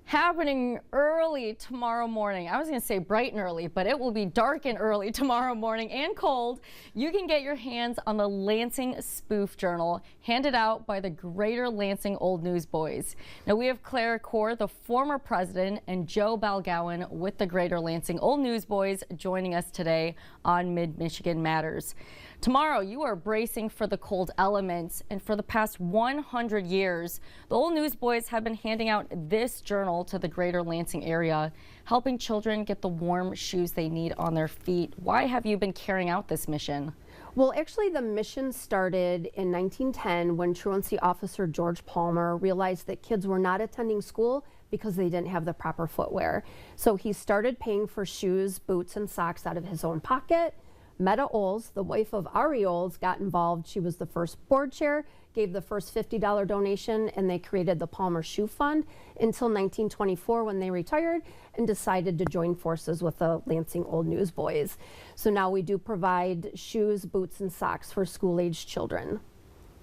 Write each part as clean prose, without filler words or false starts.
happening early tomorrow morning. I was going to say bright and early, but it will be dark and early tomorrow morning and cold. You can get your hands on the Lansing Spoof Journal, handed out by the Greater Lansing Old Newsboys. Now we have Claire Core, the former president, and Joe Balgowan with the Greater Lansing Old Newsboys joining us today on Mid-Michigan Matters. Tomorrow, you are bracing for the cold elements, and for the past 100 years, the Old Newsboys have been handing out this journal to the Greater Lansing area, helping children get the warm shoes they need on their feet. Why have you been carrying out this mission? Well, actually, the mission started in 1910 when truancy officer George Palmer realized that kids were not attending school because they didn't have the proper footwear. So he started paying for shoes, boots, and socks out of his own pocket. Meta Oles, the wife of Ari Oles, got involved. She was the first board chair, gave the first $50 donation, and they created the Palmer Shoe Fund until 1924 when they retired and decided to join forces with the Lansing Old Newsboys. So now we do provide shoes, boots, and socks for school-aged children.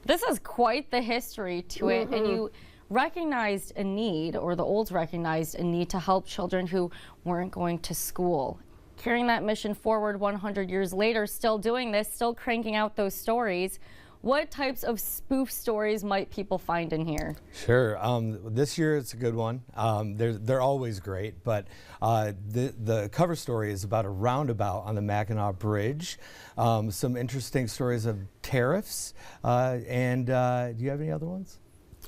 This is quite the history to it, and you recognized a need, or the Olds recognized a need to help children who weren't going to school. Carrying that mission forward 100 years later, still doing this, still cranking out those stories. What types of spoof stories might people find in here? Sure. This year it's a good one. They're always great, but the cover story is about a roundabout on the Mackinac Bridge. Some interesting stories of tariffs. And do you have any other ones?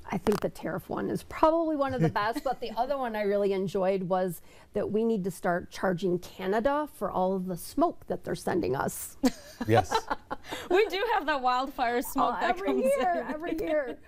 I think the tariff one is probably one of the best, but the other one I really enjoyed was that we need to start charging Canada for all of the smoke that they're sending us. Yes. We do have that wildfire smoke that comes in. Every year.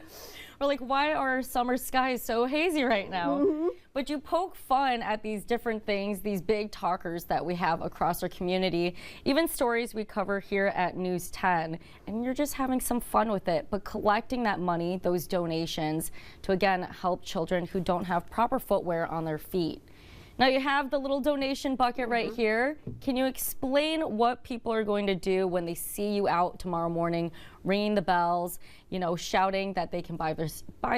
We're like, why are our summer skies so hazy right now? But you poke fun at these different things, these big talkers that we have across our community, even stories we cover here at News 10, and you're just having some fun with it, but collecting that money, those donations, to again help children who don't have proper footwear on their feet. Now you have the little donation bucket right here. Can you explain what people are going to do when they see you out tomorrow morning, ringing the bells, you know, shouting that they can buy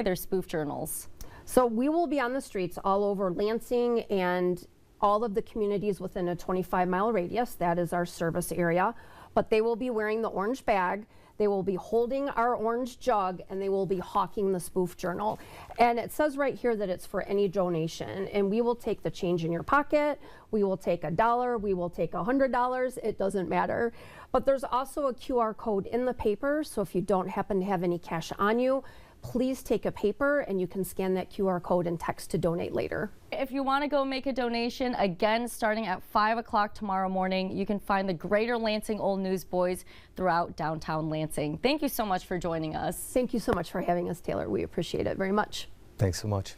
their spoof journals? So we will be on the streets all over Lansing and all of the communities within a 25-mile radius. That is our service area. But they will be wearing the orange bag. They will be holding our orange jug, and they will be hawking the spoof journal. And it says right here that it's for any donation, and we will take the change in your pocket. We will take $1, we will take $100, it doesn't matter. But there's also a QR code in the paper, so if you don't happen to have any cash on you, please take a paper and you can scan that QR code and text to donate later. If you want to go make a donation, again, starting at 5 o'clock tomorrow morning, you can find the Greater Lansing Old Newsboys throughout downtown Lansing. Thank you so much for joining us. Thank you so much for having us, Taylor. We appreciate it very much. Thanks so much.